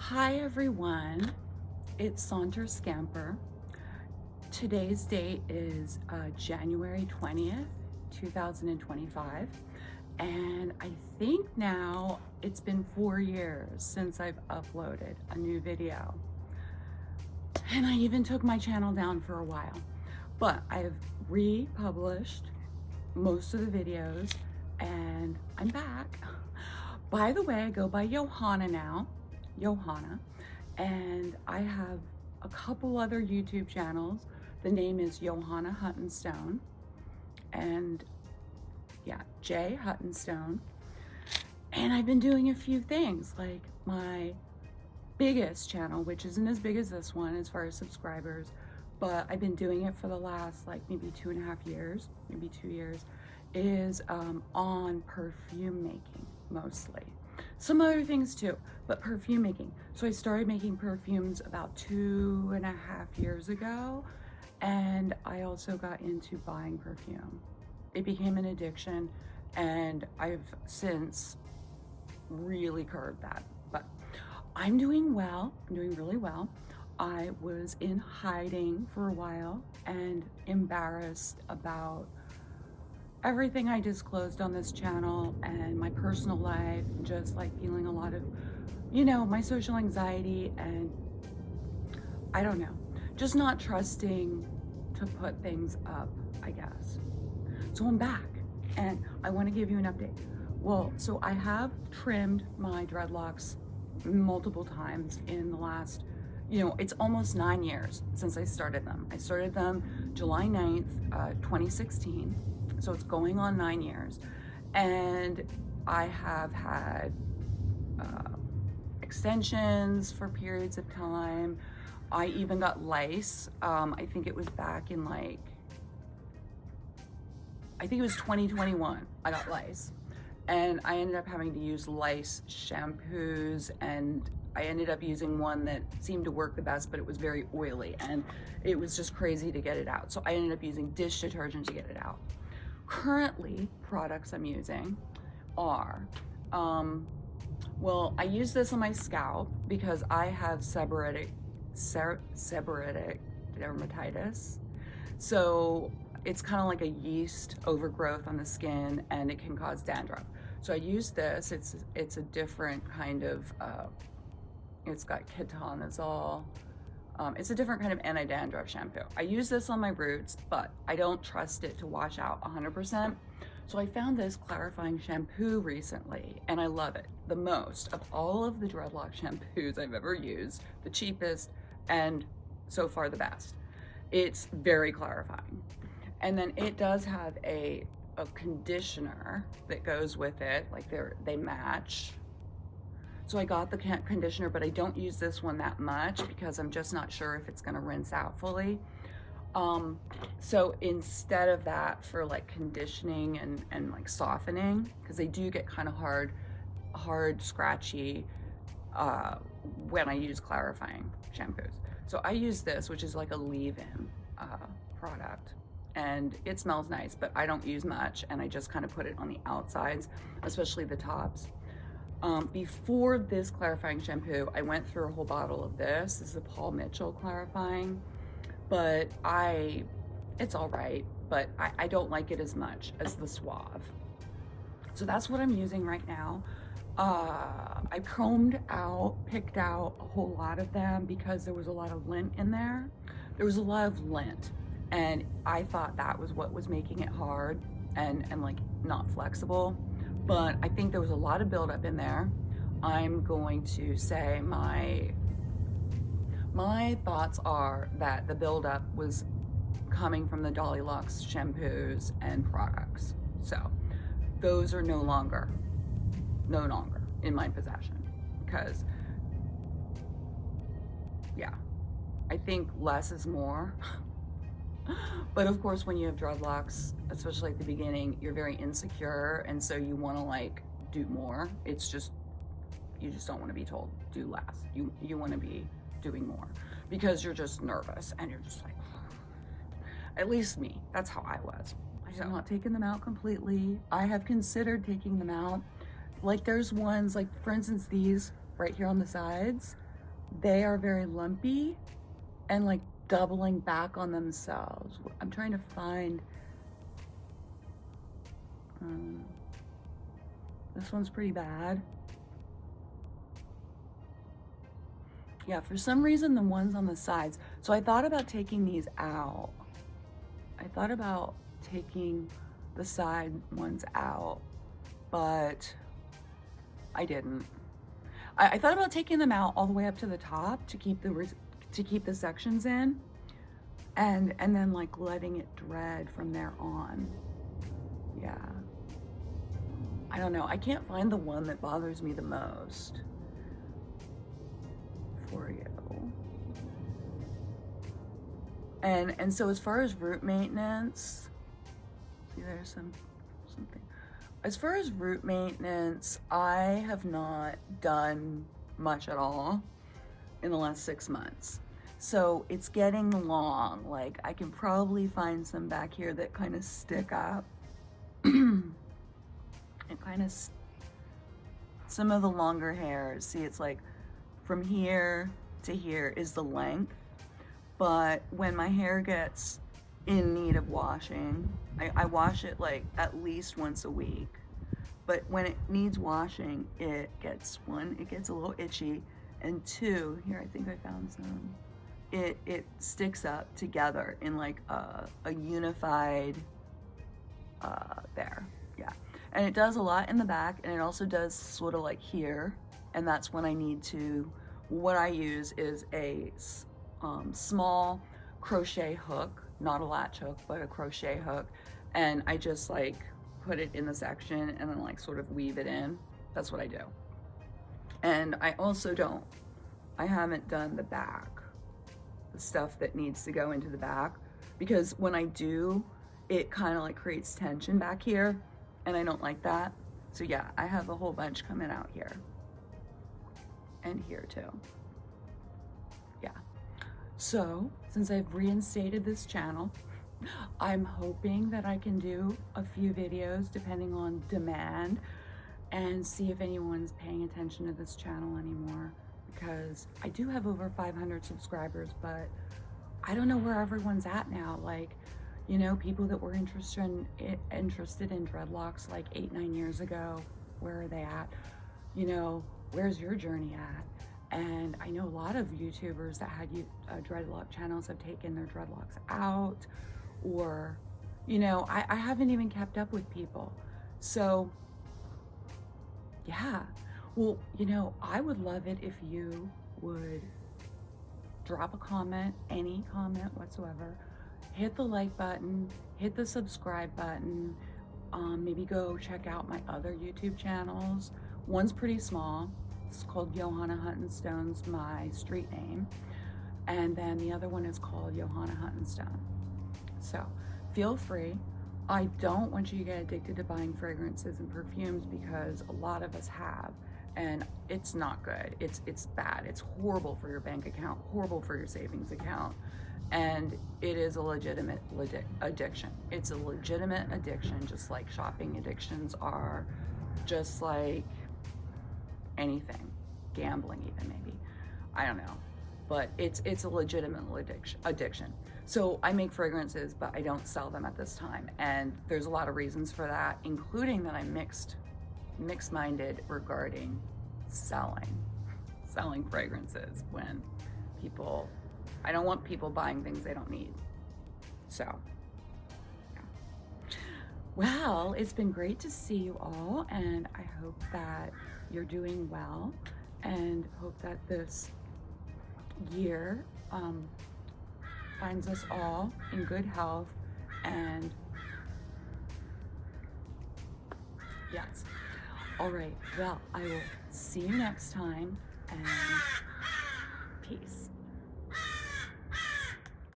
Hi everyone, it's Saunter Scamper. Today's date is January 20th, 2025, and I think now it's been 4 years since I've uploaded a new video. And I even took my channel down for a while, but I've republished most of the videos and I'm back. By the way, I go by Johanna now. Johanna, and I have a couple other YouTube channels. The name is Johanna Huttonstone, and yeah, J Huttonstone. And I've been doing a few things, like my biggest channel, which isn't as big as this one as far as subscribers, but I've been doing it for the last like maybe 2.5 years, maybe 2 years, is on perfume making mostly. Some other things too, but perfume making. So I started making perfumes about 2.5 years ago, and I also got into buying perfume. It became an addiction, and I've since really curbed that. But I'm doing well, I'm doing really well. I was in hiding for a while and embarrassed about everything I disclosed on this channel and my personal life, and just like feeling a lot of, my social anxiety, and I don't know, just not trusting to put things up, I guess. So I'm back and I want to give you an update. Well, so I have trimmed my dreadlocks multiple times in the last, it's almost 9 years since I started them. I started them July 9th, 2016. So it's going on 9 years, and I have had extensions for periods of time. I even got lice. I think it was back in I think it was 2021, I got lice. And I ended up having to use lice shampoos, and I ended up using one that seemed to work the best, but it was very oily, and it was just crazy to get it out. So I ended up using dish detergent to get it out. Currently, products I'm using are, well, I use this on my scalp because I have seborrheic dermatitis. So it's kind of like a yeast overgrowth on the skin, and it can cause dandruff. So I use this. It's a different kind of, it's got ketonazole. It's a different kind of anti-dandruff shampoo. I use this on my roots, but I don't trust it to wash out 100%. So I found this clarifying shampoo recently, and I love it the most of all of the dreadlock shampoos I've ever used, the cheapest, and so far the best. It's very clarifying. And then it does have a conditioner that goes with it, like they match. So I got the conditioner, but I don't use this one that much because I'm just not sure if it's gonna rinse out fully. So instead of that, for like conditioning and like softening, because they do get kind of hard, scratchy when I use clarifying shampoos. So I use this, which is like a leave-in product, and it smells nice, but I don't use much, and I just kind of put it on the outsides, especially the tops. Before this clarifying shampoo, I went through a whole bottle of this. This is a Paul Mitchell clarifying, but it's all right, but I don't like it as much as the Suave. So that's what I'm using right now. I picked out a whole lot of them because there was a lot of lint in there. There was a lot of lint, and I thought that was what was making it hard and like not flexible. But I think there was a lot of buildup in there. I'm going to say my thoughts are that the buildup was coming from the Dolly Lux shampoos and products. So those are no longer in my possession, because yeah, I think less is more. But of course, when you have dreadlocks, especially at the beginning, you're very insecure, and so you want to like do more. It's just, you just don't want to be told do less. You want to be doing more because you're just nervous, and you're just like, at least me, that's how I was. I have not taken them out completely. I have considered taking them out. Like there's ones, like for instance, these right here on the sides, they are very lumpy and like doubling back on themselves. I'm trying to find, this one's pretty bad. Yeah, for some reason the ones on the sides. So I thought about taking these out. I thought about taking the side ones out, but I didn't. I thought about taking them out all the way up to the top to keep the sections in, and then like letting it dread from there on. Yeah. I don't know. I can't find the one that bothers me the most for you. And so as far as root maintenance, see there's something. As far as root maintenance, I have not done much at all in the last 6 months. So it's getting long. Like I can probably find some back here that kind of stick up. It kind of, some of the longer hairs, see it's like from here to here is the length. But when my hair gets in need of washing, I wash it like at least once a week. But when it needs washing, it gets a little itchy, and two, here I think I found some, it sticks up together in like a unified, there, yeah. And it does a lot in the back, and it also does sort of like here, and that's when I need to, what I use is a small crochet hook, not a latch hook, but a crochet hook, and I just like put it in the section and then like sort of weave it in. That's what I do. And I also I haven't done the back, the stuff that needs to go into the back, because when I do, it kind of like creates tension back here, and I don't like that. So yeah, I have a whole bunch coming out here and here too. Yeah. So since I've reinstated this channel, I'm hoping that I can do a few videos depending on demand and see if anyone's paying attention to this channel anymore, because I do have over 500 subscribers, but I don't know where everyone's at now. Like, you know, people that were interested in dreadlocks like 8-9 years ago, where are they at? You know, where's your journey at? And I know a lot of YouTubers that had dreadlock channels have taken their dreadlocks out, or, you know, I haven't even kept up with people. So yeah, well, you know, I would love it if you would drop a comment, any comment whatsoever, hit the like button, hit the subscribe button, maybe go check out my other YouTube channels. One's pretty small, it's called Johanna Huntingstone's my street name, and then the other one is called Johanna Huntingstone. So feel free. I don't want you to get addicted to buying fragrances and perfumes, because a lot of us have, and it's not good. It's bad. It's horrible for your bank account, horrible for your savings account, and it is a legitimate addiction. It's a legitimate addiction, just like shopping addictions are, just like anything, gambling even maybe. I don't know, but it's a legitimate addiction. So I make fragrances, but I don't sell them at this time. And there's a lot of reasons for that, including that I'm mixed-minded regarding selling fragrances, when people, I don't want people buying things they don't need. So, yeah. Well, it's been great to see you all, and I hope that you're doing well, and hope that this year finds us all in good health, and yes. All right, well, I will see you next time, and peace.